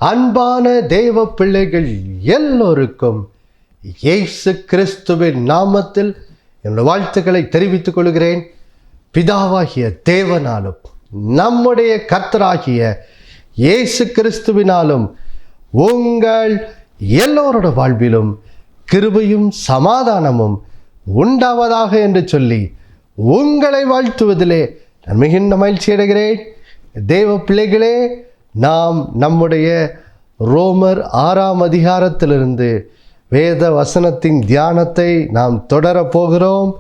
அன்பான தேவ பிள்ளைகள் எல்லோருக்கும் இயேசு கிறிஸ்துவின் நாமத்தில் என்னுடைய வாழ்த்துக்களை தெரிவித்துக் கொள்கிறேன். பிதாவாகிய தேவனாலும் நம்முடைய கர்த்தராகிய இயேசு கிறிஸ்துவினாலும் உங்கள் எல்லோரோட வாழ்விலும் கிருபையும் சமாதானமும் உண்டாவதாக என்று சொல்லி உங்களை வாழ்த்துவதிலே நான் மிகுந்த மகிழ்ச்சி அடைகிறேன். தேவ பிள்ளைகளே, நாம் நம்முடைய ரோமர் 6ஆம் அதிகாரத்திலிருந்து வேத வசனத்தின் தியானத்தை நாம் தொடரப் போகிறோம்.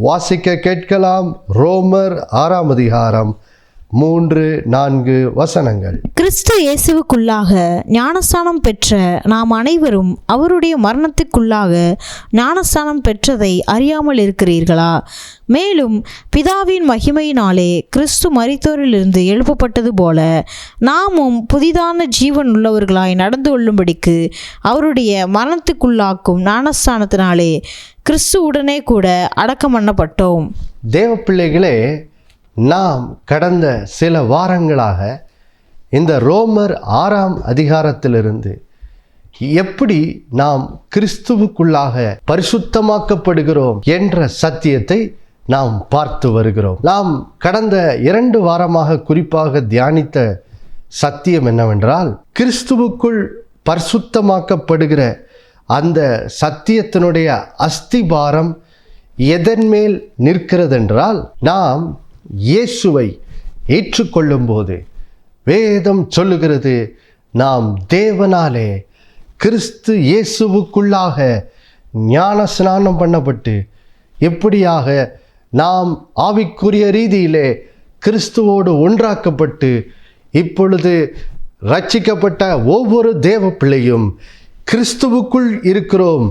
வாசிக்க கேட்கலாம். ரோமர் 6ஆம் அதிகாரம் 3-4 வசனங்கள். கிறிஸ்து இயேசுவுக்குள்ளாக ஞானஸ்தானம் பெற்ற நாம் அனைவரும் அவருடைய மரணத்துக்குள்ளாக ஞானஸ்தானம் பெற்றதை அறியாமல் இருக்கிறீர்களா? மேலும் பிதாவின் மகிமையினாலே கிறிஸ்து மரித்தோரிலிருந்து எழுப்பப்பட்டது போல நாமும் புதிதான ஜீவன் உள்ளவர்களாய் நடந்து கொள்ளும்படிக்கு அவருடைய மரணத்துக்குள்ளாக்கும் ஞானஸ்தானத்தினாலே கிறிஸ்துவுடனே கூட அடக்கம் பண்ணப்பட்டோம். தேவ பிள்ளைகளே, நாம் கடந்த சில வாரங்களாக இந்த ரோமர் 6ஆம் அதிகாரத்திலிருந்து எப்படி நாம் கிறிஸ்துவுக்குள்ளாக பரிசுத்தமாக்கப்படுகிறோம் என்ற சத்தியத்தை நாம் பார்த்து வருகிறோம். நாம் கடந்த 2 வாரமாக குறிப்பாக தியானித்த சத்தியம் என்னவென்றால், கிறிஸ்துவுக்குள் பரிசுத்தமாக்கப்படுகிற அந்த சத்தியத்தினுடைய அஸ்திபாரம் எதன் மேல் நிற்கிறதென்றால், நாம் இயேசுவை ஏற்றுக்கொள்ளும் போது வேதம் சொல்லுகிறது, நாம் தேவனாலே கிறிஸ்து இயேசுவுக்குள்ளாக ஞான ஸ்நானம் பண்ணப்பட்டு எப்படியாக நாம் ஆவிக்குரிய ரீதியிலே கிறிஸ்துவோடு ஒன்றாக்கப்பட்டு இப்பொழுது ரட்சிக்கப்பட்ட ஒவ்வொரு தேவ பிள்ளையும் கிறிஸ்துவுக்குள் இருக்கிறோம்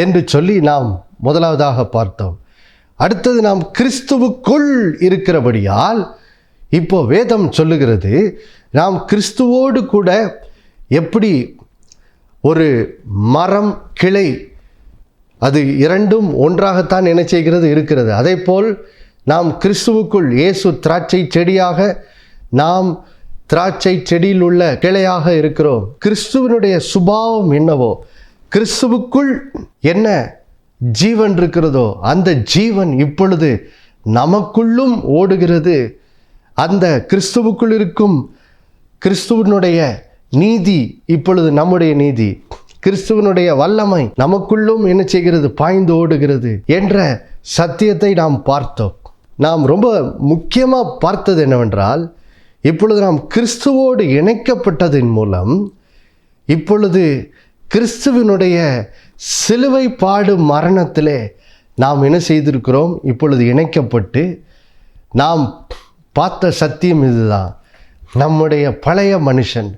என்று சொல்லி நாம் முதலாவதாக பார்த்தோம். அடுத்தது, நாம் கிறிஸ்துவுக்குள் இருக்கிறபடியால் இப்போ வேதம் சொல்லுகிறது, நாம் கிறிஸ்துவோடு கூட எப்படி ஒரு மரம் கிளை அது இரண்டும் ஒன்றாகத்தான் என்ன செய்கிறது இருக்கிறது. அதே போல் நாம் கிறிஸ்துவுக்குள் இயேசு திராட்சை செடியாக, நாம் திராட்சை செடியில் உள்ள கிளையாக இருக்கிறோம். கிறிஸ்துவனுடைய சுபாவம் என்னவோ, கிறிஸ்துவுக்குள் என்ன ஜீவன் இருக்கிறதோ அந்த ஜீவன் இப்பொழுது நமக்குள்ளும் ஓடுகிறது. அந்த கிறிஸ்துவுக்குள் இருக்கும் கிறிஸ்துவனுடைய நீதி இப்பொழுது நம்முடைய நீதி, கிறிஸ்துவனுடைய வல்லமை நமக்குள்ளும் என்ன செய்கிறது, பாய்ந்து ஓடுகிறது என்ற சத்தியத்தை நாம் பார்த்தோம். நாம் ரொம்ப முக்கியமாக பார்த்தது என்னவென்றால், இப்பொழுது நாம் கிறிஸ்துவோடு இணைக்கப்பட்டதன் மூலம் இப்பொழுது கிறிஸ்துவனுடைய சிலுவை பாடு மரணத்திலே நாம் என்ன செய்திருக்கிறோம், இப்பொழுது இணைக்கப்பட்டு நாம் பார்த்த சத்தியம் இதுதான். நம்முடைய பழைய மனுஷன்,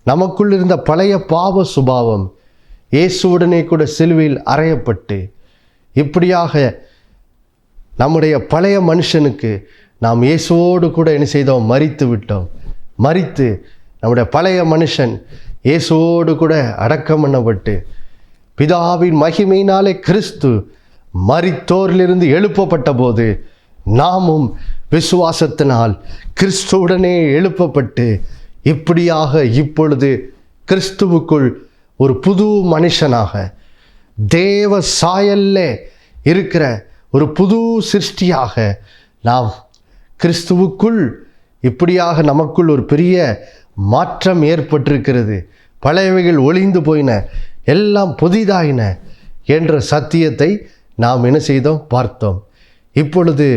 நமக்குள் இருந்த பழைய பாவ சுபாவம் இயேசுவுடனே கூட சிலுவையில் அறையப்பட்டு இப்படியாக நம்முடைய பழைய மனுஷனுக்கு நாம் இயேசுவோடு கூட என்ன செய்தோம், மரித்து விட்டோம். மரித்து நம்முடைய பழைய மனுஷன் இயேசுவோடு கூட அடக்கம் பண்ணப்பட்டு பிதாவின் மகிமையினாலே கிறிஸ்து மரித்தோரிலிருந்து எழுப்பப்பட்ட போது நாமும் விசுவாசத்தினால் கிறிஸ்துவுடனே எழுப்பப்பட்டு இப்படியாக இப்பொழுது கிறிஸ்துவுக்குள் ஒரு புது மனுஷனாக, தேவ சாயல்லே இருக்கிற ஒரு புது சிருஷ்டியாக நாம் கிறிஸ்துவுக்குள் இப்படியாக நமக்குள் ஒரு பெரிய மாற்றம் ஏற்பட்டிருக்கிறது. பழையவைகள் ஒளிந்து போயின, எல்லாம் புதிதாயின என்ற சத்தியத்தை நாம் என்ன செய்தோம், பார்த்தோம். இப்பொழுது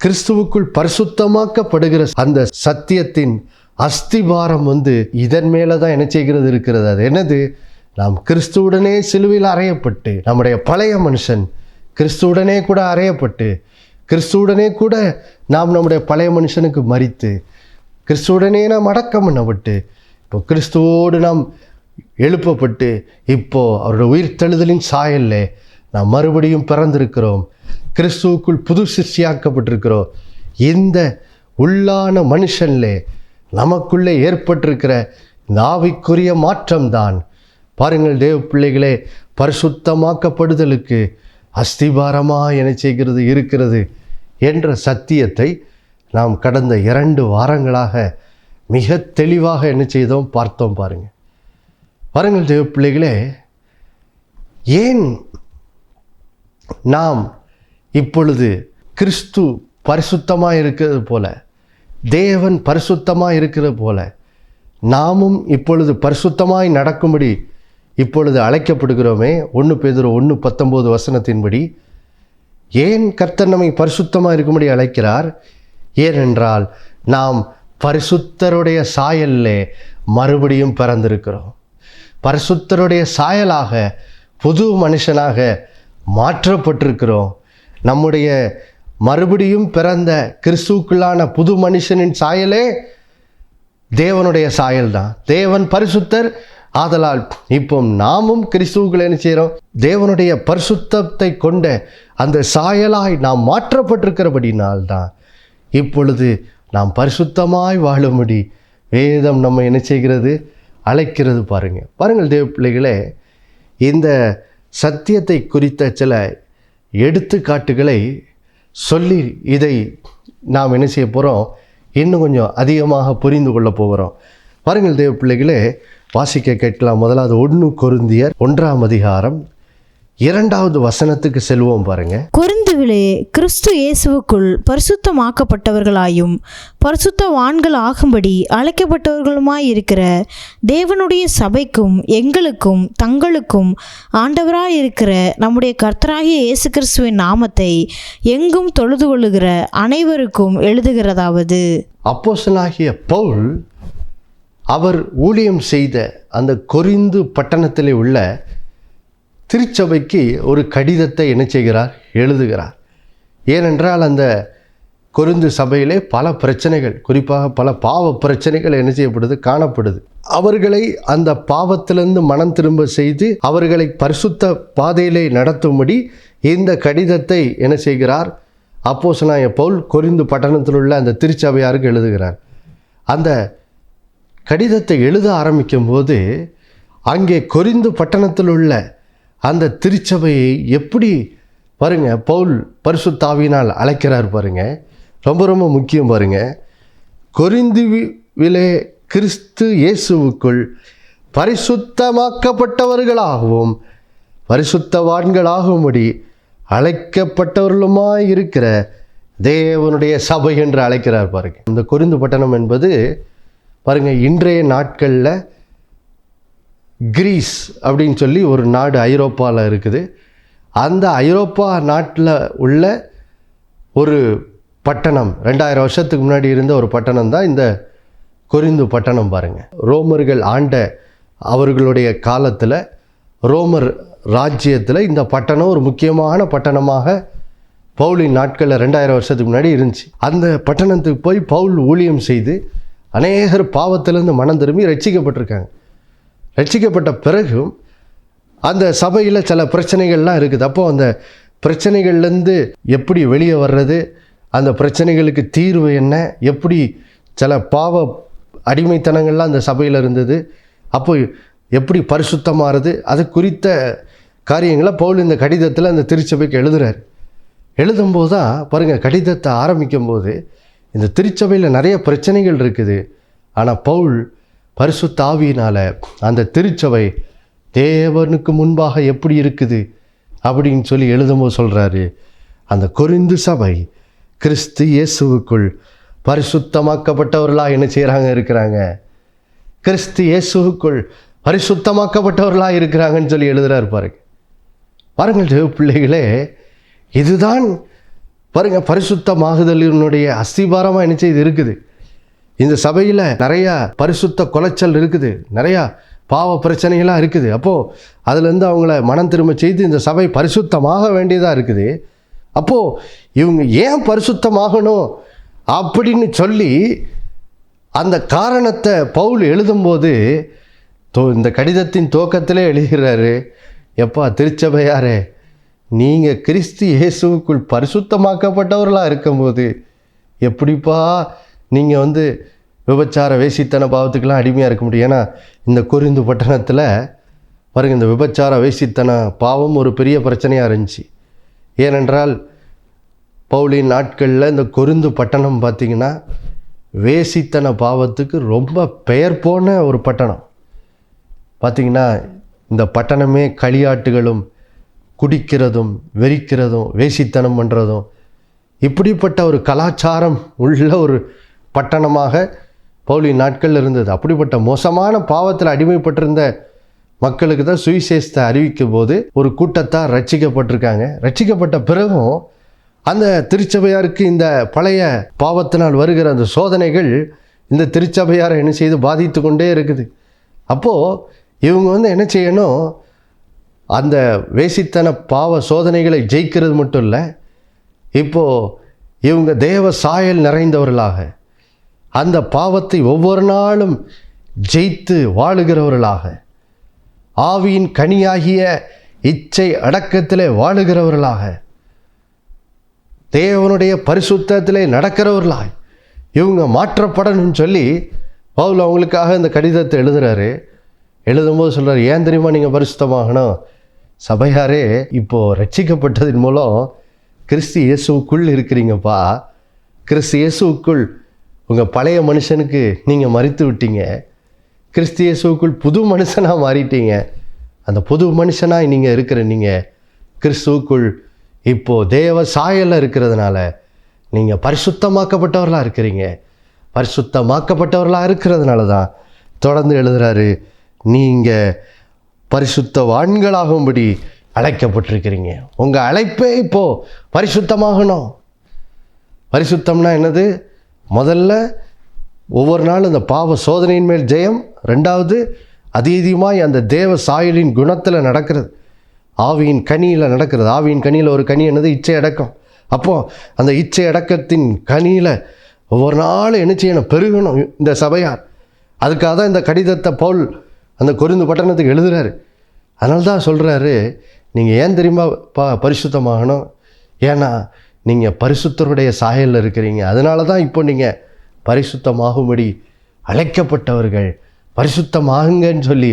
கிறிஸ்துவுக்குள் பரிசுத்தமாக்கப்படுகிற அந்த சத்தியத்தின் அஸ்திபாரம் இதன் மேலே தான் என்ன செய்கிறது இருக்கிறது. அது என்னது, நாம் கிறிஸ்துவுடனே சிலுவையில் அறையப்பட்டு, நம்முடைய பழைய மனுஷன் கிறிஸ்துவுடனே கூட அறையப்பட்டு, கிறிஸ்துவுடனே கூட நாம் நம்முடைய பழைய மனுஷனுக்கு மரித்து, கிறிஸ்துவுடனே நாம் அடக்கம் பண்ணப்பட்டு, இப்போ கிறிஸ்துவோடு நாம் எழுப்பப்பட்டு, இப்போது அவருடைய உயிர்த்தெழுதலின் சாயல்லே நாம் மறுபடியும் பிறந்திருக்கிறோம். கிறிஸ்துவுக்குள் புது சிருஷ்டியாக்கப்பட்டிருக்கிறோம். இந்த உள்ளான மனுஷன்லே நமக்குள்ளே ஏற்பட்டிருக்கிற இந்த ஆவிக்குரிய மாற்றம்தான் பாருங்கள் தேவ பிள்ளைகளே, பரிசுத்தமாக்கப்படுதலுக்கு அஸ்திபாரமாக என்ன செய்கிறது இருக்கிறது என்ற சத்தியத்தை நாம் கடந்த 2 வாரங்களாக மிக தெளிவாக என்ன செய்தோம், பார்த்தோம். பாருங்கள், பாருங்கள் தேவ பிள்ளைகளே, ஏன் நாம் இப்பொழுது கிறிஸ்து பரிசுத்தமாக இருக்கிறது போல, தேவன் பரிசுத்தமாக இருக்கிறது போல நாமும் இப்பொழுது பரிசுத்தமாய் நடக்கும்படி இப்பொழுது அழைக்கப்படுகிறோமே? 1 பேதுரு 1:19 ஏன் கர்த்தர் நம்மை பரிசுத்தமாக இருக்கும்படி அழைக்கிறார்? ஏனென்றால் நாம் பரிசுத்தருடைய சாயலிலே மறுபடியும் பிறந்திருக்கிறோம். பரிசுத்தருடைய சாயலாக புது மனுஷனாக மாற்றப்பட்டிருக்கிறோம். நம்முடைய மறுபடியும் பிறந்த கிறிஸ்துவுக்குள்ளான புது மனுஷனின் சாயலே தேவனுடைய சாயல் தான். தேவன் பரிசுத்தர், ஆதலால் இப்போ நாமும் கிறிஸ்துவுக்குள் என்ன செய்கிறோம்? தேவனுடைய பரிசுத்தத்தை கொண்ட அந்த சாயலாய் நாம் மாற்றப்பட்டிருக்கிறபடினால்தான் இப்பொழுது நாம் பரிசுத்தமாய் வாழும்படி வேதம் நம்ம என்ன செய்கிறது? அழைக்கிறது. பாருங்கள் தேவ பிள்ளைகளே, இந்த சத்தியத்தை குறித்த சில எடுத்துக்காட்டுகளை சொல்லி இதை நாம் என்ன செய்ய போகிறோம்? இன்னும் கொஞ்சம் அதிகமாக புரிந்து கொள்ள போகிறோம். பாருங்கள் தேவ பிள்ளைகளே, வாசிக்க கேட்கலாம். முதலாவது 1 கொரிந்தியர் 1:2 செல்வோம். பாருங்க. கொரிந்துவிலே கிறிஸ்து இயேசுவுக்குள் பரிசுத்தமாக்கப்பட்டவர்களாயும் பரிசுத்தவான்கள் ஆகும்படி அழைக்கப்பட்டவர்களுமாய் இருக்கிற தேவனுடைய சபைக்கும் எங்களுக்கும் தங்களுக்கும் ஆண்டவராய் இருக்கிற நம்முடைய கர்த்தராகிய இயேசு கிறிஸ்துவின் நாமத்தை எங்கும் தொழுது கொள்ளுகிற அனைவருக்கும் எழுதுகிறதாவது, அப்போஸ்தலனாகிய பவுல் அவர் ஊழியம் செய்த அந்த கொரிந்து பட்டணத்திலே உள்ள திருச்சபைக்கு ஒரு கடிதத்தை என்ன செய்கிறார்? எழுதுகிறார். ஏனென்றால் அந்த கொரிந்து சபையிலே பல பிரச்சனைகள், குறிப்பாக பல பாவ பிரச்சனைகள் என்ன செய்யப்படுது? காணப்படுது. அவர்களை அந்த பாவத்திலிருந்து மனம் திரும்ப செய்து அவர்களை பரிசுத்த பாதையிலே நடத்தும்படி இந்த கடிதத்தை என்ன செய்கிறார்? அப்போஸ்தலனாகிய பவுல் கொரிந்து பட்டணத்தில் உள்ள அந்த திருச்சபையாருக்கு எழுதுகிறார். அந்த கடிதத்தை எழுத ஆரம்பிக்கும் போது அங்கே கொரிந்து பட்டணத்தில் உள்ள அந்த திருச்சபையை எப்படி பாருங்க பவுல் பரிசுத்த ஆவியினால் அழைக்கிறார். பாருங்க, ரொம்ப ரொம்ப முக்கியம். பாருங்க, கொரிந்துவிலே கிறிஸ்து இயேசுவுக்குள் பரிசுத்தமாக்கப்பட்டவர்களாகவும் பரிசுத்தவான்களாகும்படி அழைக்கப்பட்டவர்களுமாய் இருக்கிற தேவனுடைய சபை என்று அழைக்கிறார். பாருங்க, இந்த கொரிந்து பட்டணம் என்பது பாருங்க இன்றைய நாட்களில் கிரீஸ் அப்படின்னு சொல்லி ஒரு நாடு ஐரோப்பாவில் இருக்குது. அந்த ஐரோப்பா நாட்டில் உள்ள ஒரு பட்டணம், 2000 வருஷத்துக்கு முன்னாடி இருந்த ஒரு பட்டணம் தான் இந்த கொரிந்து பட்டணம். பாருங்கள், ரோமர்கள் ஆண்ட அவர்களுடைய காலத்தில் ரோமர் ராஜ்யத்தில் இந்த பட்டணம் ஒரு முக்கியமான பட்டணமாக பவுலின் நாட்களில் 2000 வருஷத்துக்கு முன்னாடி இருந்துச்சு. அந்த பட்டணத்துக்கு போய் பவுல் ஊழியம் செய்து அநேகர் பாவத்திலேருந்து மனம் திரும்பி ரட்சிக்கப்பட்டிருக்காங்க. ரட்சிக்கப்பட்ட பிறகும் அந்த சபையில் சில பிரச்சனைகள்லாம் இருக்குது. அப்போது அந்த பிரச்சனைகள்லேருந்து எப்படி வெளியே வர்றது, அந்த பிரச்சனைகளுக்கு தீர்வு என்ன, எப்படி சில பாவ அடிமைத்தனங்கள்லாம் அந்த சபையில் இருந்தது, அப்போ எப்படி பரிசுத்தமாகிறது, அது குறித்த காரியங்களை பவுல் இந்த கடிதத்தில் அந்த திருச்சபைக்கு எழுதுகிறார். எழுதும்போது தான் பாருங்கள், கடிதத்தை ஆரம்பிக்கும் போது இந்த திருச்சபையில் நிறைய பிரச்சனைகள் இருக்குது. ஆனால் பவுல் பரிசுத்த ஆவியினால் அந்த திருச்சபை தேவனுக்கு முன்பாக எப்படி இருக்குது அப்படின்னு சொல்லி எழுதும்போது சொல்கிறாரு, அந்த கொரிந்து சபை கிறிஸ்து இயேசுவுக்குள் பரிசுத்தமாக்கப்பட்டவர்களாக என்ன செய்கிறாங்க? இருக்கிறாங்க. கிறிஸ்து இயேசுவுக்குள் பரிசுத்தமாக்கப்பட்டவர்களாக இருக்கிறாங்கன்னு சொல்லி எழுதுகிறார். பாருங்கள் தேவ பிள்ளைகளே, இதுதான் பாருங்கள் பரிசுத்தமாகுதலினுடைய அஸ்திபாரமாக என்ன செய்து இருக்குது. இந்த சபையில் நிறையா பரிசுத்த குலைச்சல் இருக்குது, நிறையா பாவ பிரச்சனைகளாக இருக்குது. அப்போது அதுலேருந்து அவங்கள மனம் திரும்ப செய்து இந்த சபை பரிசுத்தமாக வேண்டியதாக இருக்குது. அப்போது இவங்க ஏன் பரிசுத்தமாகணும் அப்படின்னு சொல்லி அந்த காரணத்தை பவுல் எழுதும்போது இந்த கடிதத்தின் துவக்கத்திலே எழுதுகிறாரு, எப்பா திருச்சபையாரே, நீங்கள் கிறிஸ்து இயேசுவுக்குள் பரிசுத்தமாக்கப்பட்டவர்களாக இருக்கும்போது எப்படிப்பா நீங்கள் விபச்சார வேசித்தன பாவத்துக்கெல்லாம் அடிமையாக இருக்க முடியும்? ஏன்னா இந்த கொரிந்து பட்டணத்தில் பாருங்கள், இந்த விபச்சார வேசித்தன பாவம் ஒரு பெரிய பிரச்சனையாக இருந்துச்சு. ஏனென்றால் பவுலின் நாட்களில் இந்த கொரிந்து பட்டணம் பார்த்திங்கன்னா வேசித்தன பாவத்துக்கு ரொம்ப பெயர் போன ஒரு பட்டணம். பார்த்திங்கன்னா இந்த பட்டணமே களியாட்டுகளும் குடிக்கிறதும் வெறிக்கிறதும் வேசித்தனம் பண்ணுறதும் இப்படிப்பட்ட ஒரு கலாச்சாரம் உள்ள ஒரு பட்டணமாக பவுலின் நாட்கள் இருந்தது. அப்படிப்பட்ட மோசமான பாவத்தில் அடிமைப்பட்டிருந்த மக்களுக்கு தான் சுவிசேஷத்தை அறிவிக்கும் போது ஒரு கூட்டத்தார் ரட்சிக்கப்பட்டிருக்காங்க. ரட்சிக்கப்பட்ட பிறகும் அந்த திருச்சபையாருக்கு இந்த பழைய பாவத்தினால் வருகிற அந்த சோதனைகள் இந்த திருச்சபையாரை என்ன செய்து பாதித்து கொண்டே இருக்குது. அப்போது இவங்க என்ன செய்யணும், அந்த வேசித்தன பாவ சோதனைகளை ஜெயிக்கிறது மட்டும் இல்லை, இப்போது இவங்க தேவ சாயல் நிறைந்தவர்களாக அந்த பாவத்தை ஒவ்வொரு நாளும் ஜெயித்து வாழுகிறவர்களாக, ஆவியின் கனியாகிய இச்சை அடக்கத்திலே வாழுகிறவர்களாக, தேவனுடைய பரிசுத்தத்திலே நடக்கிறவர்களாய் இவங்க மாற்றப்படணும்னு சொல்லி பவுல் அவங்களுக்காக இந்த கடிதத்தை எழுதுகிறாரு. எழுதும்போது சொல்கிறார், ஏன் தெரியுமா நீங்கள் பரிசுத்தமாகணும்? சபையாரே, இப்போது ரட்சிக்கப்பட்டதன் மூலம் கிறிஸ்து இயேசுவுக்குள் இருக்கிறீங்கப்பா. கிறிஸ்து இயேசுவுக்குள் உங்கள் பழைய மனுஷனுக்கு நீங்கள் மரித்து விட்டீங்க. கிறிஸ்து இயேசுவுக்குள் புது மனுஷனாக மாறிட்டீங்க. அந்த புது மனுஷனாக நீங்கள் இருக்கிற நீங்கள் கிறிஸ்துவுக்குள் இப்போது தேவ சாயலில் இருக்கிறதுனால நீங்கள் பரிசுத்தமாக்கப்பட்டவர்களாக இருக்கிறீங்க. பரிசுத்தமாக்கப்பட்டவர்களாக இருக்கிறதுனால தான் தொடர்ந்து எழுதுகிறாரு, நீங்கள் பரிசுத்தவான்களாகும்படி அழைக்கப்பட்டிருக்கிறீங்க. உங்கள் அழைப்பே இப்போது பரிசுத்தமாகணும். பரிசுத்தம்னா என்னது? முதல்ல ஒவ்வொரு நாளும் இந்த பாவ சோதனையின் மேல் ஜெயம். ரெண்டாவது, அதிகமாய் அந்த தேவ சாயலின் குணத்தில் நடக்கிறது, ஆவியின் கனியில் நடக்கிறது. ஆவியின் கனியில் ஒரு கனி என்னது? இச்சை அடக்கம். அப்போது அந்த இச்சை அடக்கத்தின் கனியில் ஒவ்வொரு நாளும் என்ன செய்யணும்? பெருகணும் இந்த சபையார். அதுக்காக தான் இந்த கடிதத்தை பவுல் அந்த கொரிந்து பட்டணத்துக்கு எழுதுகிறாரு. அதனால தான் சொல்கிறாரு, நீங்கள் ஏன் தெரியுமா பரிசுத்தமாகணும்? ஏன்னா நீங்கள் பரிசுத்தருடைய சாயலில் இருக்கிறீங்க. அதனால தான் இப்போ நீங்கள் பரிசுத்தமாகும்படி அழைக்கப்பட்டவர்கள். பரிசுத்தமாகுங்கன்னு சொல்லி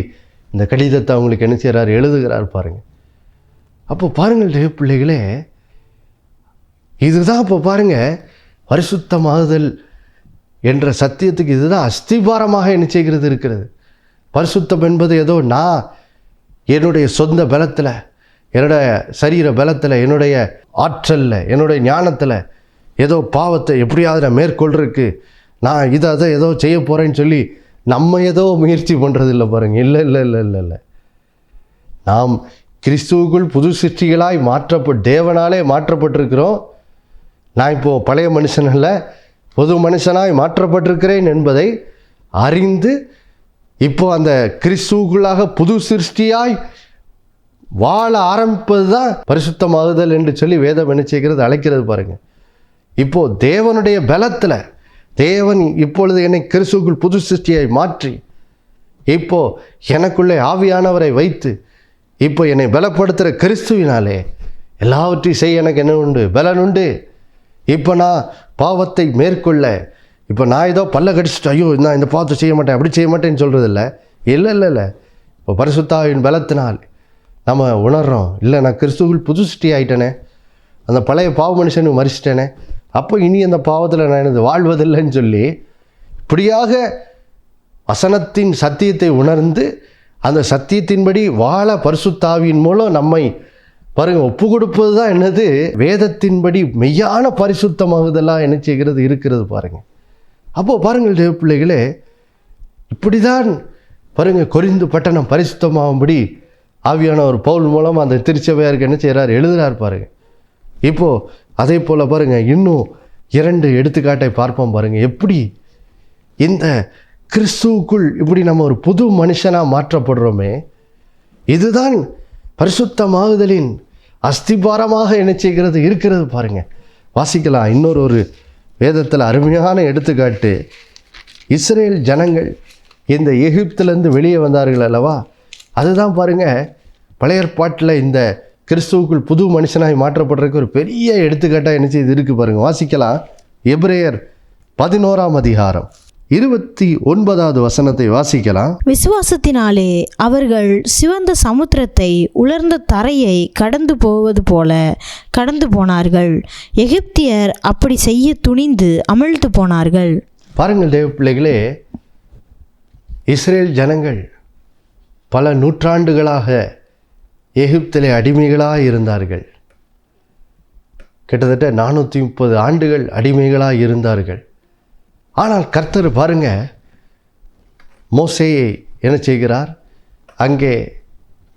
இந்த கடிதத்தை அவங்களுக்கு என்ன செய்கிறார்? எழுதுகிறார் பாருங்கள். அப்போ பாருங்கள் பிள்ளைகளே, இதுதான் இப்போ பாருங்கள் பரிசுத்தமாகுதல் என்ற சத்தியத்துக்கு இதுதான் அஸ்திபாரமாக என்ன செய்கிறது இருக்கிறது. பரிசுத்தம் என்பது ஏதோ நான் என்னுடைய சொந்த பலத்தில், என்னுடைய சரீர பலத்தில், என்னுடைய ஆற்றலில், என்னுடைய ஞானத்தில் ஏதோ பாவத்தை எப்படியாவது நான் மேற்கொள்றதுக்கு நான் அதை ஏதோ செய்ய போகிறேன்னு சொல்லி நம்ம ஏதோ முயற்சி பண்ணுறது இல்லை பாருங்கள். இல்லை இல்லை இல்லை இல்லை இல்லை நாம் கிறிஸ்துவுக்குள் புது சிருஷ்டிகளாய் தேவனாலே மாற்றப்பட்டிருக்கிறோம். நான் இப்போது பழைய மனுஷனில் புது மனுஷனாய் மாற்றப்பட்டிருக்கிறேன் என்பதை அறிந்து இப்போ அந்த கிறிஸ்துவுக்குள்ளாக புது சிருஷ்டியாய் வாழ ஆரம்பிப்பது தான் பரிசுத்தமாகுதல் என்று சொல்லி வேதம் என்ன செய்கிறது? அழைக்கிறது பாருங்கள். இப்போது தேவனுடைய பலத்தில் தேவன் இப்பொழுது என்னை கிறிஸ்துவுக்குள் புது சிருஷ்டியாய் மாற்றி இப்போது எனக்குள்ளே ஆவியானவரை வைத்து இப்போ என்னை பலப்படுத்துகிற கிறிஸ்துவினாலே எல்லாவற்றையும் செய்ய எனக்கு என்ன உண்டு? பலன் உண்டு. இப்போ நான் பாவத்தை மேற்கொள்ள, இப்போ நான் ஏதோ பல்ல கடிச்சிட்டு ஐயோ நான் இந்த பாவத்தை செய்ய மாட்டேன், அப்படி செய்ய மாட்டேன்னு சொல்கிறது இல்லை. இல்லை இல்லை இல்லை இப்போ பரிசுத்தாவின் பலத்தினால் நம்ம உணர்கிறோம், இல்லை நான் கிறிஸ்துவுக்குள் புது சிருஷ்டி ஆகிட்டேனே, அந்த பழைய பாவ மனுஷனுக்கு மறிச்சிட்டேனே, அப்போ இனி அந்த பாவத்தில் நான் எனது வாழ்வதில்லைன்னு சொல்லி இப்படியாக வசனத்தின் சத்தியத்தை உணர்ந்து அந்த சத்தியத்தின்படி வாழ பரிசுத்தாவியின் மூலம் நம்மை பாருங்கள் ஒப்பு கொடுப்பது தான் என்னது? வேதத்தின்படி மெய்யான பரிசுத்தமாகுதெல்லாம் என்ன செய்கிறது? இருக்கிறது பாருங்கள். அப்போது பாருங்கள் தேவ பிள்ளைகளே, இப்படி தான் பாருங்கள் கொரிந்து பட்டணம் பரிசுத்தமாகும்படி ஆவியான ஒரு பவுல் மூலம் அந்த திருச்சபையாருக்கு என்ன செய்கிறார்? எழுதுகிறார் பாருங்கள். இப்போது அதே போல் பாருங்கள் இன்னும் 2 எடுத்துக்காட்டை பார்ப்போம் பாருங்கள். எப்படி இந்த கிறிஸ்துவுக்குள் இப்படி நம்ம ஒரு புது மனுஷனாக மாற்றப்படுறோமே, இதுதான் பரிசுத்தமாகுதலின் அஸ்திபாரமாக என்ன செய்கிறது? இருக்கிறது பாருங்கள். வாசிக்கலாம். இன்னொரு வேதத்தில் அருமையான எடுத்துக்காட்டு. இஸ்ரேல் ஜனங்கள் இந்த எகிப்திலேருந்து வெளியே வந்தார்கள் அல்லவா? அதுதான் பாருங்கள் பழைய ஏற்பாட்டில் இந்த கிறிஸ்துவுக்குள் புது மனுஷனாய் மாற்றப்படுறதுக்கு ஒரு பெரிய எடுத்துக்காட்டாக என்ன செய்து இருக்குது பாருங்கள். வாசிக்கலாம். எபிரேயர் 11ஆம் அதிகாரம் 29வது வசனத்தை வாசிக்கலாம். விசுவாசத்தினாலே அவர்கள் சிவந்த சமுத்திரத்தை உலர்ந்த தரையை கடந்து போவது போல கடந்து போனார்கள். எகிப்தியர் அப்படி செய்ய துணிந்து அமிழ்ந்து போனார்கள். பாருங்கள் தேவ பிள்ளைகளே, இஸ்ரேல் ஜனங்கள் பல நூற்றாண்டுகளாக எகிப்திலே அடிமைகளாக இருந்தார்கள். கிட்டத்தட்ட 430 ஆண்டுகள் அடிமைகளாக இருந்தார்கள். ஆனால் கர்த்தர் பாருங்க, மோசேயை என்ன செய்கிறார், அங்கே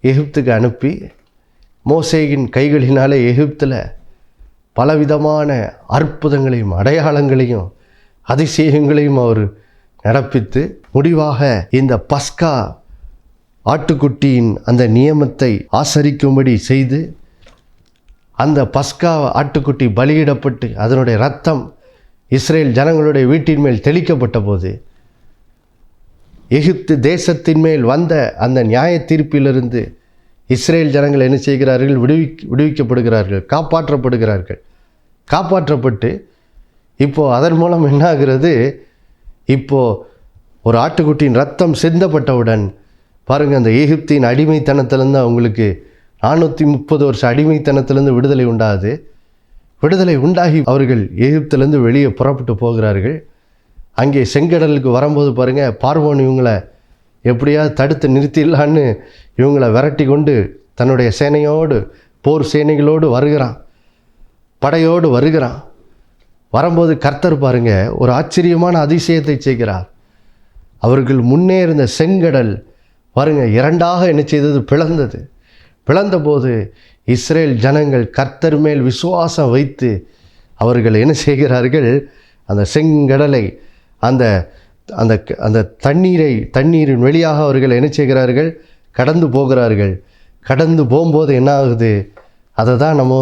எகிப்துக்கு அனுப்பி மோசேயின் கைகளினாலே எகிப்தில் பலவிதமான அற்புதங்களையும் அடையாளங்களையும் அதிசயங்களையும் அவர் நடப்பித்து முடிவாக இந்த பஸ்கா ஆட்டுக்குட்டியின் அந்த நியமத்தை ஆசரிக்கும்படி செய்து அந்த பஸ்கா ஆட்டுக்குட்டி பலியிடப்பட்டு அதனுடைய இரத்தம் இஸ்ரேல் ஜனங்களுடைய வீட்டின் மேல் தெளிக்கப்பட்ட போது எகிப்து தேசத்தின் மேல் வந்த அந்த நியாய தீர்ப்பிலிருந்து இஸ்ரேல் ஜனங்கள் என்ன செய்கிறார்கள், விடுவிக்கப்படுகிறார்கள், காப்பாற்றப்பட்டு இப்போது அதன் மூலம் என்ன ஆகிறது, இப்போது ஒரு ஆட்டுக்குட்டியின் ரத்தம் சிந்தப்பட்டவுடன் பாருங்கள், அந்த எகிப்தின் அடிமைத்தனத்திலேருந்து அவங்களுக்கு 430 வருஷம் அடிமைத்தனத்திலேருந்து விடுதலை உண்டாகுது. விடுதலை உண்டாகி அவர்கள் எகிப்திலேருந்து வெளியே புறப்பட்டு போகிறார்கள். அங்கே செங்கடலுக்கு வரும்போது பாருங்கள், பார்வோன் இவங்களை எப்படியாவது தடுத்து நிறுத்திடலான்னு இவங்களை விரட்டி கொண்டு தன்னுடைய சேனையோடு போர் சேனைகளோடு வருகிறான், படையோடு வருகிறான். வரும்போது கர்த்தர் பாருங்க ஒரு ஆச்சரியமான அதிசயத்தை செய்கிறார். அவர்கள் முன்னே இருந்த செங்கடல் பாருங்க இரண்டாக என்ன செய்தது, பிளந்தபோது இஸ்ரேல் ஜனங்கள் கர்த்தர் மேல் விசுவாசம் வைத்து அவர்கள் என்ன செய்கிறார்கள், அந்த செங்கடலை அந்த அந்த அந்த தண்ணீரின் வழியாக அவர்கள் என்ன செய்கிறார்கள், கடந்து போகிறார்கள். கடந்து போகும்போது என்ன ஆகுது, அதை தான் நம்ம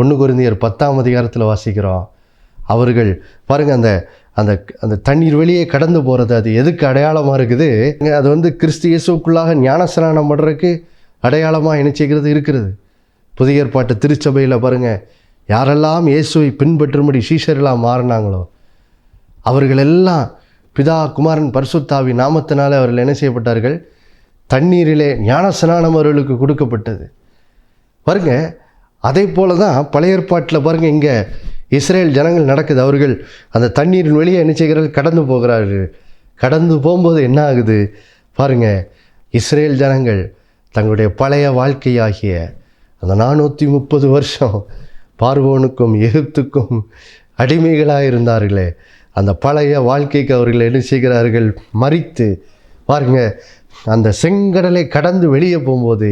1 கொரிந்தியர் 10ஆம் அதிகாரத்தில் வாசிக்கிறோம். அவர்கள் பாருங்கள் அந்த அந்த அந்த தண்ணீர் வெளியே கடந்து போகிறது அது எதுக்கு அடையாளமாக இருக்குது, அது கிறிஸ்து இயேசுக்குள்ளாக ஞானஸ்நானம் பண்ணுறதுக்கு அடையாளமாக என்ன செய்கிறது இருக்கிறது. புதிய ஏற்பாட்டு திருச்சபையில் பாருங்கள், யாரெல்லாம் இயேசுவை பின்பற்றும்படி சீஷர்களாக மாறினாங்களோ அவர்கள் எல்லாம் பிதா குமாரன் பரிசுத்தாவி நாமத்தினாலே அவர்கள் என்ன செய்யப்பட்டார்கள், தண்ணீரிலே ஞானஸ்நானம் அவர்களுக்கு கொடுக்கப்பட்டது. பாருங்க, அதே போல தான் பழைய ஏற்பாட்டில் பாருங்கள், இங்கே இஸ்ரேல் ஜனங்கள் நடக்குது. அவர்கள் அந்த தண்ணீரின் வெளியே என்ன செய்கிறார்கள், கடந்து போகிறார்கள். கடந்து போகும்போது என்ன ஆகுது பாருங்கள், இஸ்ரேல் ஜனங்கள் தங்களுடைய பழைய வாழ்க்கையாகிய அந்த 430 வருஷம் பார்வோனுக்கும் எகிப்துக்கும் அடிமைகளாக இருந்தார்களே, அந்த பழைய வாழ்க்கைக்கு அவர்கள் என்ன செய்கிறார்கள், மரித்து பாருங்க அந்த செங்கடலை கடந்து வெளியே போகும்போது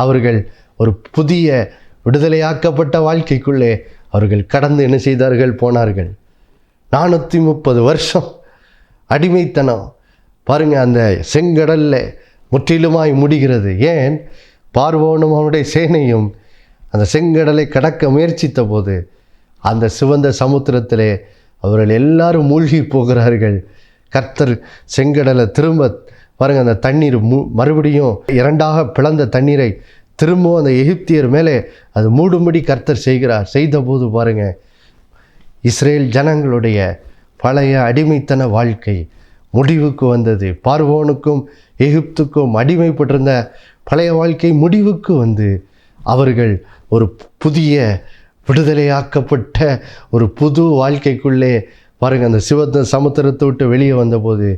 அவர்கள் ஒரு புதிய விடுதலையாக்கப்பட்ட வாழ்க்கைக்குள்ளே அவர்கள் கடந்து என்ன செய்தார்கள், போனார்கள். 430 வருஷம் அடிமைத்தனம் பாருங்கள் அந்த செங்கடலில் முற்றிலுமாய் முடிகிறது. ஏன், பார்வோனும் அவனுடைய சேனையும் அந்த செங்கடலை கடக்க முயற்சித்த போது அந்த சிவந்த சமுத்திரத்திலே அவர்கள் எல்லாரும் மூழ்கி போகிறார்கள். கர்த்தர் செங்கடலை திரும்ப பாருங்கள், அந்த தண்ணீர் மறுபடியும் இரண்டாக பிளந்த தண்ணீரை திரும்பவும் அந்த எகிப்தியர் மேலே அது மூடும்படி கர்த்தர் செய்தபோது பாருங்கள், இஸ்ரேல் ஜனங்களுடைய பழைய அடிமைத்தன வாழ்க்கை முடிவுக்கு வந்தது. பார்வோனுக்கும் எகிப்துக்கும் அடிமைப்பட்டிருந்த பழைய வாழ்க்கை முடிவுக்கு வந்து அவர்கள் ஒரு புதிய விடுதலையாக்கப்பட்ட ஒரு புது வாழ்க்கைக்குள்ளே பாருங்கள், அந்த சிவந்த சமுத்திரத்தை விட்டு வெளியே வந்தபோது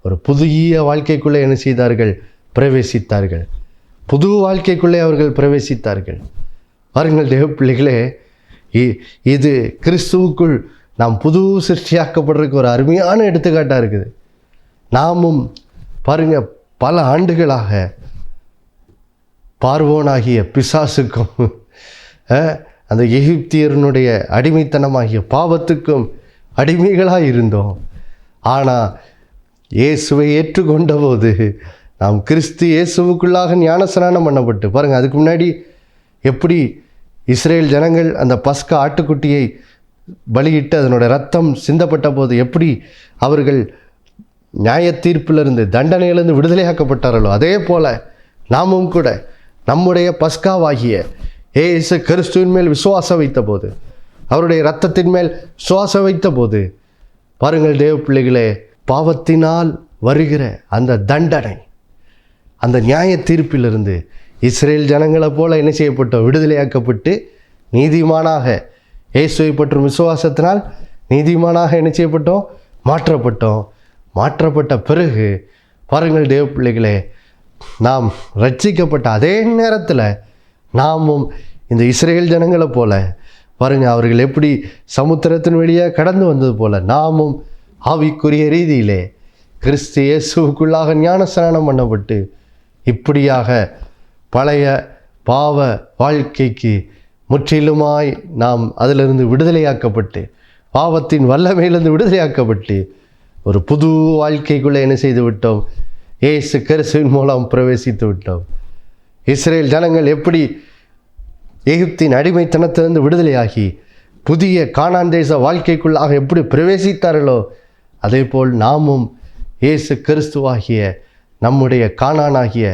ஒரு புதிய வாழ்க்கைக்குள்ளே என்ன செய்தார்கள், பிரவேசித்தார்கள். புது வாழ்க்கைக்குள்ளே அவர்கள் பிரவேசித்தார்கள். பாருங்கள் தேவ பிள்ளைகளே, இது கிறிஸ்துவுக்குள் நாம் புது சிருஷ்டியாக்கப்படுறதுக்கு ஒரு அருமையான எடுத்துக்காட்டாக இருக்குது. நாமும் பாருங்கள் பல ஆண்டுகளாக பார்வோனாகிய பிசாசுக்கும் அந்த எகிப்தியருடைய அடிமைத்தனமாகிய பாவத்துக்கும் அடிமைகளாக இருந்தோம். ஆனால் இயேசுவை ஏற்றுக்கொண்ட போது நாம் கிறிஸ்து இயேசுவுக்குள்ளாக ஞானஸ்நானம் பண்ணப்பட்டு பாருங்கள், அதுக்கு முன்னாடி எப்படி இஸ்ரேல் ஜனங்கள் அந்த பஸ்கா ஆட்டுக்குட்டியை பலியிட்டு அதனுடைய ரத்தம் சிந்தப்பட்ட போது எப்படி அவர்கள் நியாய தீர்ப்பிலிருந்து தண்டனையிலிருந்து விடுதலையாக்கப்பட்டார்களோ, அதே போல் நாமும் கூட நம்முடைய பஸ்காவாகிய இயேசு கிறிஸ்துவின் மேல் விசுவாசம் வைத்த போது, அவருடைய இரத்தத்தின் மேல் விசுவாசம் வைத்த போது பாருங்கள் தேவ பிள்ளைகளே, பாவத்தினால் வருகிற அந்த தண்டனை, அந்த நியாய தீர்ப்பிலிருந்து இஸ்ரேல் ஜனங்களை போல என்ன செய்யப்பட்டோம், விடுதலையாக்கப்பட்டு நீதிமானாக இயேசுவை பற்றும் விசுவாசத்தினால் நீதிமானாக என்ன செய்யப்பட்டோம், மாற்றப்பட்ட பிறகு பாருங்கள் தேவ பிள்ளைகளே, நாம் ரட்சிக்கப்பட்ட அதே நேரத்தில் நாமும் இந்த இஸ்ரேல் ஜனங்களை போல பாருங்கள், அவர்கள் எப்படி சமுத்திரத்தின் வழியாக கடந்து வந்தது போல நாமும் ஆவிக்குரிய ரீதியிலே கிறிஸ்து இயேசுவுக்குள்ளாக ஞானஸ்நானம் பண்ணப்பட்டு இப்படியாக பழைய பாவ வாழ்க்கைக்கு முற்றிலுமாய் நாம் அதிலிருந்து விடுதலையாக்கப்பட்டு, பாவத்தின் வல்லமையிலிருந்து விடுதலையாக்கப்பட்டு ஒரு புது வாழ்க்கைக்குள்ளே என்ன செய்து விட்டோம்? இயேசு கிறிஸ்துவின் மூலம் பிரவேசித்து விட்டோம். இஸ்ரேல் ஜனங்கள் எப்படி எகிப்தின் அடிமைத்தனத்திலிருந்து விடுதலையாகி புதிய கானான் தேச வாழ்க்கைக்குள்ளாக எப்படி பிரவேசித்தார்களோ அதே போல் நாமும் இயேசு கிறிஸ்துவாகிய நம்முடைய கானானாகிய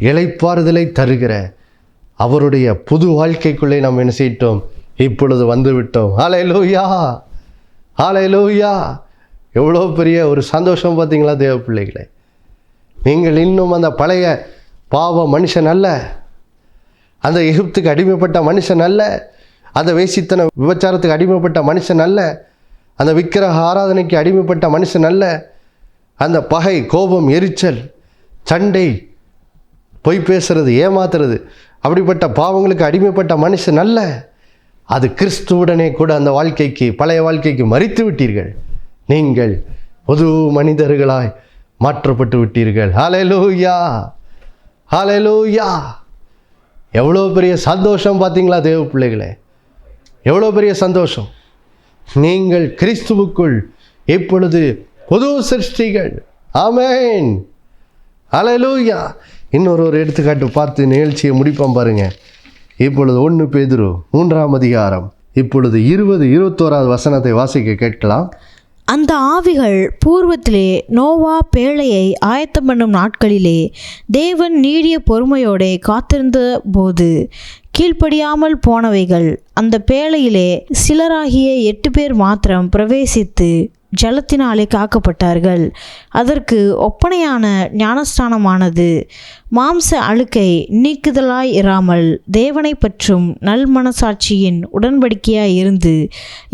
இளைப்பாறுதலை தருகிற அவருடைய புது வாழ்க்கைக்குள்ளே நாம் என்ன செய்தோம்? இப்பொழுது வந்துவிட்டோம். ஹல்லேலூயா, ஹல்லேலூயா. எவ்வளோ பெரிய ஒரு சந்தோஷம் பார்த்தீங்களா தேவ பிள்ளைகளே. நீங்கள் இன்னும் அந்த பழைய பாவ மனுஷன் அல்ல, அந்த எகிப்துக்கு அடிமைப்பட்ட மனுஷன் அல்ல, அந்த வேசித்தன விபச்சாரத்துக்கு அடிமைப்பட்ட மனுஷன் அல்ல, அந்த விக்கிரக ஆராதனைக்கு அடிமைப்பட்ட மனுஷன் அல்ல, அந்த பகை, கோபம், எரிச்சல், சண்டை, பொய் பேசுறது, ஏமாத்துறது, அப்படிப்பட்ட பாவங்களுக்கு அடிமைப்பட்ட மனுஷன் அல்ல. அது கிறிஸ்துவுடனே கூட அந்த வாழ்க்கைக்கு, பழைய வாழ்க்கைக்கு மரித்து விட்டீர்கள். நீங்கள் புது மனிதர்களாய் மாற்றப்பட்டு விட்டீர்கள். ஹல்லேலூயா, ஹல்லேலூயா. எவ்வளோ பெரிய சந்தோஷம் பார்த்தீங்களா தேவ பிள்ளைகளே, எவ்வளோ பெரிய சந்தோஷம். நீங்கள் கிறிஸ்துவுக்குள் இப்பொழுது புது சிருஷ்டிகள். ஆமென், ஹல்லேலூயா. இன்னொரு எடுத்துக்காட்டு பார்த்து நிகழ்ச்சியை முடிப்போம் பாருங்க. இப்பொழுது 1 பேதுரு 3ஆம் அதிகாரம் இப்பொழுது 20-21 வசனத்தை வாசிக்க கேட்கலாம். அந்த ஆவிகள் பூர்வத்திலே நோவா பேழையை ஆயத்தம் பண்ணும் நாட்களிலே தேவன் நீடிய பொறுமையோடே காத்திருந்த போது கீழ்ப்படியாமல் போனவைகள், அந்த பேழையிலே சிலராகிய 8 பேர் மாத்திரம் பிரவேசித்து ஜலத்தினாலே காக்கப்பட்டார்கள். அதற்கு ஒப்பனையான ஞானஸ்நானமானது மாம்ச அழுக்கை நீக்குதலாய் இராமல் தேவனை பற்றும் நல் மனசாட்சியின் உடன்படிக்கையாய் இருந்து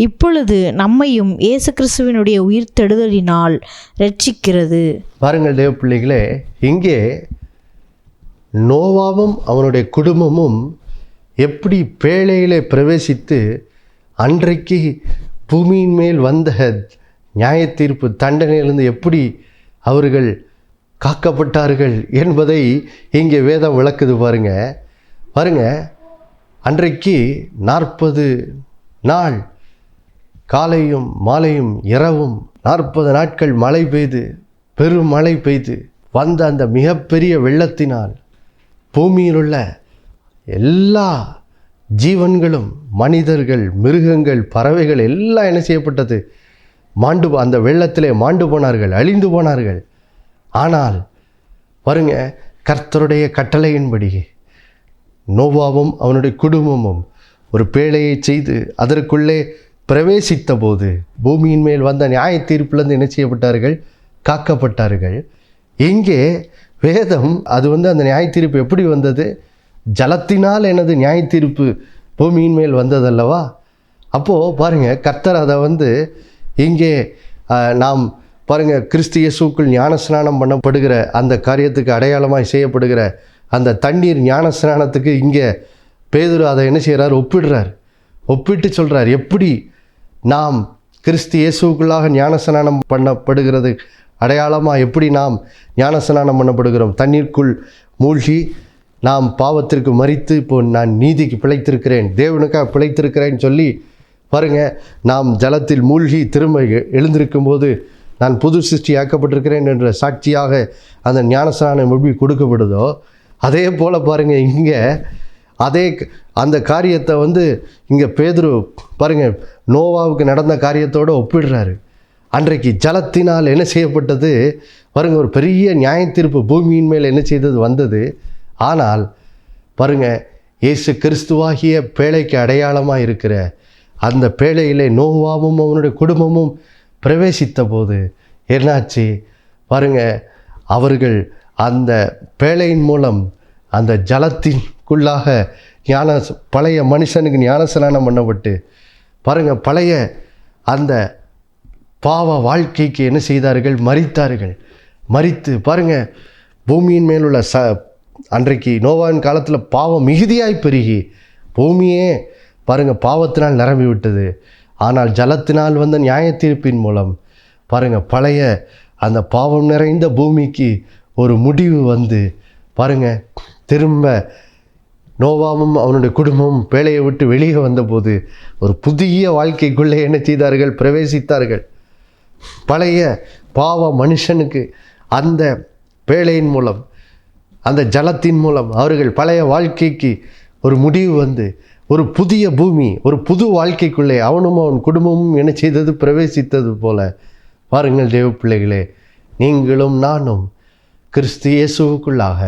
இப்பொழுது நம்மையும் இயேசு கிறிஸ்துவினுடைய உயிர்த்தெழுதலினால் இரட்சிக்கிறது. பாருங்கள் தேவ பிள்ளைகளே, இங்கே நோவாவும் அவனுடைய குடும்பமும் எப்படி பேழையிலே பிரவேசித்து அன்றைக்கு பூமியின் மேல் வந்த நியாய தீர்ப்பு தண்டனையிலிருந்து எப்படி அவர்கள் காக்கப்பட்டார்கள் என்பதை இங்கே வேதம் விளக்குது. பாருங்க, அன்றைக்கு 40 நாள் காலையும் மாலையும் இரவும் 40 நாட்கள் மழை பெய்து, பெரும் மழை பெய்து வந்த அந்த மிகப்பெரிய வெள்ளத்தினால் பூமியில் உள்ள எல்லா ஜீவன்களும், மனிதர்கள், மிருகங்கள், பறவைகள் எல்லாம் என்ன செய்யப்பட்டது? அந்த வெள்ளத்திலே மாண்டு போனார்கள், அழிந்து போனார்கள். ஆனால் பாருங்க, கர்த்தருடைய கட்டளையின்படி நோவாவும் அவனுடைய குடும்பமும் ஒரு பேழையை செய்து அதற்குள்ளே பிரவேசித்த போது பூமியின் மேல் வந்த நியாய தீர்ப்பிலிருந்து என்ன செய்யப்பட்டார்கள்? காக்கப்பட்டார்கள். இங்கே வேதம் அது அந்த நியாய தீர்ப்பு எப்படி வந்தது? ஜலத்தினால் எனது நியாய தீர்ப்பு பூமியின் மேல் வந்ததல்லவா? அப்போது பாருங்கள், கர்த்தர் அதை இங்கே நாம் பாருங்கள், கிறிஸ்து இயேசுவுக்குள் ஞானஸ்நானம் பண்ணப்படுகிற அந்த காரியத்துக்கு அடையாளமாய் செய்யப்படுகிற அந்த தண்ணீர் ஞானஸ்நானத்துக்கு இங்கே பேதுரு அதை என்ன செய்கிறார்? ஒப்பிட்டு சொல்கிறார். எப்படி நாம் கிறிஸ்து இயேசுவுக்குள்ளாக ஞானஸ்நானம் பண்ணப்படுகிறது அடையாளமாக எப்படி நாம் ஞானஸ்நானம் பண்ணப்படுகிறோம்? தண்ணீருக்குள் மூழ்கி நாம் பாவத்திற்கு மரித்து இப்போ நான் நீதிக்கு பிழைத்திருக்கிறேன், தேவனுக்காக பிழைத்திருக்கிறேன்னு சொல்லி பாருங்கள், நாம் ஜலத்தில் மூழ்கி திரும்ப எழுந்திருக்கும் போது நான் புது சிருஷ்டி ஆக்கப்பட்டிருக்கிறேன் என்ற சாட்சியாக அந்த ஞானஸ்நானம் எப்படி கொடுக்கப்படுதோ அதே போல் பாருங்கள், இங்கே அந்த காரியத்தை இங்கே பேதுரு பாருங்கள் நோவாவுக்கு நடந்த காரியத்தோடு ஒப்பிடுறாரு. அன்றைக்கு ஜலத்தினால் என்ன செய்யப்பட்டது பாருங்கள், ஒரு பெரிய நியாய தீர்ப்பு பூமியின் மேல் என்ன செய்தது? வந்தது. ஆனால் பாருங்கள், இயேசு கிறிஸ்துவாகிய பேழைக்கு அடையாளமாக இருக்கிற அந்த பேழையிலே நோவாவும் அவனுடைய குடும்பமும் பிரவேசித்த போது என்னாச்சு பாருங்கள், அவர்கள் அந்த பேழையின் மூலம் அந்த ஜலத்திற்குள்ளாக பழைய மனுஷனுக்கு ஞானஸ்நானம் பண்ணப்பட்டு பாருங்கள், பழைய அந்த பாவ வாழ்க்கைக்கு என்ன செய்தார்கள்? மரித்தார்கள். மரித்து பாருங்கள், பூமியின் மேலுள்ள அன்றைக்கு நோவாவின் காலத்தில் பாவம் மிகுதியாய் பெருகி பூமியே பாருங்கள் பாவத்தினால் நிரம்பி விட்டது. ஆனால் ஜலத்தினால் வந்த நியாய தீர்ப்பின் மூலம் பாருங்கள் பழைய அந்த பாவம் நிறைந்த பூமிக்கு ஒரு முடிவு வந்து பாருங்கள் திரும்ப நோவாவும் அவனுடைய குடும்பமும் பேழையை விட்டு வெளியே வந்தபோது ஒரு புதிய வாழ்க்கைக்குள்ளே என்ன செய்தார்கள்? பிரவேசித்தார்கள். பழைய பாவ மனுஷனுக்கு அந்த பேழையின் மூலம் அந்த ஜலத்தின் மூலம் அவர்கள் பழைய வாழ்க்கைக்கு ஒரு முடிவு வந்து ஒரு புதிய பூமி, ஒரு புது வாழ்க்கைக்குள்ளே அவனும் அவன் குடும்பமும் என்ன செய்தது? பிரவேசித்தது போல பாருங்கள் தேவ பிள்ளைகளே, நீங்களும் நானும் கிறிஸ்து இயேசுவுக்குள்ளாக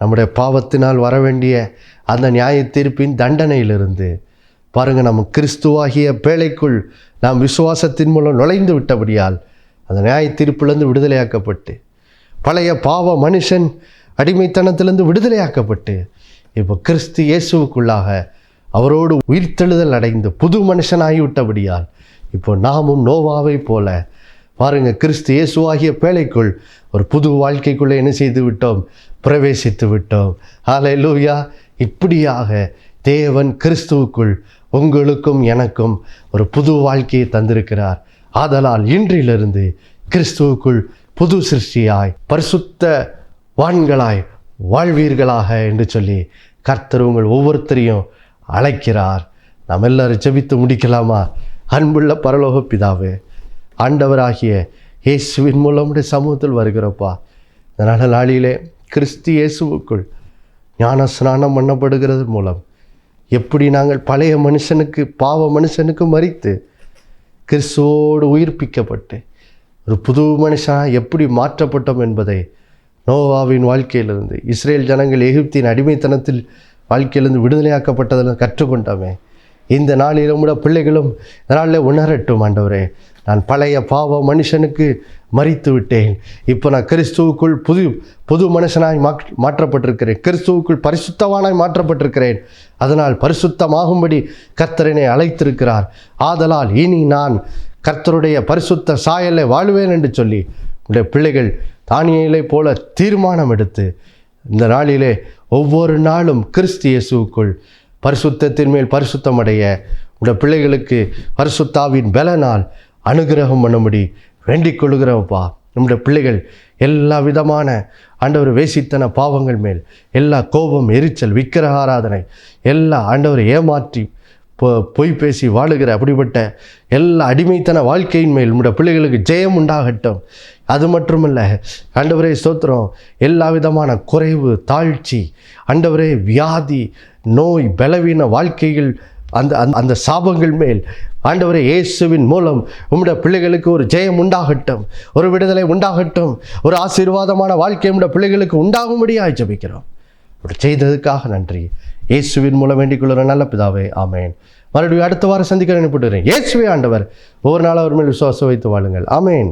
நம்முடைய பாவத்தினால் வரவேண்டிய அந்த நியாய தீர்ப்பின் தண்டனையிலிருந்து பாருங்கள் நம்ம கிறிஸ்துவாகிய பேழைக்குள் நாம் விசுவாசத்தின் மூலம் நுழைந்து விட்டபடியால் அந்த நியாய தீர்ப்பிலிருந்து விடுதலையாக்கப்பட்டு பழைய பாவ மனுஷன் அடிமைத்தனத்திலிருந்து விடுதலையாக்கப்பட்டு இப்போ கிறிஸ்து இயேசுவுக்குள்ளாக அவரோடு உயிர்த்தெழுதல் அடைந்து புது மனுஷனாகிவிட்டபடியால் இப்போ நாமும் நோவாவை போல பாருங்கள் கிறிஸ்து இயேசுவாகிய பேழைக்குள் ஒரு புது வாழ்க்கைக்குள்ளே என்ன செய்து விட்டோம்? பிரவேசித்து விட்டோம். ஹல்லேலூயா! இப்படியாக தேவன் கிறிஸ்துவுக்குள் உங்களுக்கும் எனக்கும் ஒரு புது வாழ்க்கையை தந்திருக்கிறார். ஆதலால் இன்றிலிருந்து கிறிஸ்துவுக்குள் புது சிருஷ்டியாய் பரிசுத்த வான்களாய் வாழ்வீர்களாக என்று சொல்லி கர்த்தர் உங்கள் ஒவ்வொருத்தரையும் அழைக்கிறார். நாம் எல்லாரும் ஜெபித்து முடிக்கலாமா? அன்புள்ள பரலோக பிதாவே, ஆண்டவராகிய இயேசுவின் மூலம் உடைய சமூகத்தில் வருகிறப்பா, இந்த நாளிலே கிறிஸ்து இயேசுவுக்குள் ஞான ஸ்நானம் பண்ணப்படுகிறது மூலம் எப்படி நாங்கள் பழைய மனுஷனுக்கு பாவ மனுஷனுக்கு மரித்து கிறிஸ்துவோடு உயிர்ப்பிக்கப்பட்டு ஒரு புது மனுஷனாக எப்படி மாற்றப்பட்டோம் என்பதை நோவாவின் வாழ்க்கையிலிருந்து இஸ்ரேல் ஜனங்கள் எகிப்தின் அடிமைத்தனத்தில் வாழ்க்கையிலிருந்து விடுதலையாக்கப்பட்டதில் கற்றுக்கொண்டோமே. இந்த நாளில் உடைய பிள்ளைகளும் இந்த நாளில் உணரட்டும். ஆண்டவரே, நான் பழைய பாவ மனுஷனுக்கு மரித்து விட்டேன், இப்போ நான் கிறிஸ்துவுக்குள் புது மனுஷனாய் மாற்றப்பட்டிருக்கிறேன், கிறிஸ்துவுக்குள் பரிசுத்தவானாய் மாற்றப்பட்டிருக்கிறேன். அதனால் பரிசுத்தமாகும்படி கர்த்தரனை அழைத்திருக்கிறார். ஆதலால் இனி நான் கர்த்தருடைய பரிசுத்த சாயலை வாழ்வேன் என்று சொல்லி உடைய பிள்ளைகள் தானியேலை போல தீர்மானம் எடுத்து இந்த நாளிலே ஒவ்வொரு நாளும் கிறிஸ்து இயேசுவுக்குள் பரிசுத்தத்தின் மேல் பரிசுத்தம் அடைய உடைய பிள்ளைகளுக்கு பரிசுத்தாவின் பலனால் அனுகிரகம் பண்ணும்படி வேண்டிக் கொள்கிறோம்ப்பா. நம்முடைய பிள்ளைகள் எல்லா விதமான ஆண்டவர் வேசித்தன பாவங்கள் மேல் எல்லா கோபம், எரிச்சல், விக்கிரக ஆராதனை எல்லா ஆண்டவரை ஏமாற்றி பொய் பேசி வாழுகிற அப்படிப்பட்ட எல்லா அடிமைத்தன வாழ்க்கையின் மேல் நம்முடைய பிள்ளைகளுக்கு ஜெயம் உண்டாகட்டும். அது மட்டுமல்ல ஆண்டவரே ஸ்தோத்திரம், எல்லா விதமான குறைவு, தாழ்ச்சி, ஆண்டவரே வியாதி, நோய், பலவீன வாழ்க்கைகள் அந்த சாபங்கள் மேல் ஆண்டவரே இயேசுவின் மூலம் உம்முடைய பிள்ளைகளுக்கு ஒரு ஜெயம் உண்டாகட்டும், ஒரு விடுதலை உண்டாகட்டும், ஒரு ஆசீர்வாதமான வாழ்க்கை உம்முடைய பிள்ளைகளுக்கு உண்டாகும்படியாக ஜெபிக்கிறோம். அப்படி செய்ததுக்காக நன்றி. இயேசுவின் மூலம் வேண்டிக் கொள்கிற நல்ல பிதாவே, ஆமேன். மறுபடியும் அடுத்த வாரம் சந்திக்க நினைப்பட்டுறேன். இயேசுவே ஆண்டவர். ஒவ்வொரு நாளும் அவர் மேல் விசுவாசம் வைத்து வாழுங்கள். ஆமேன்.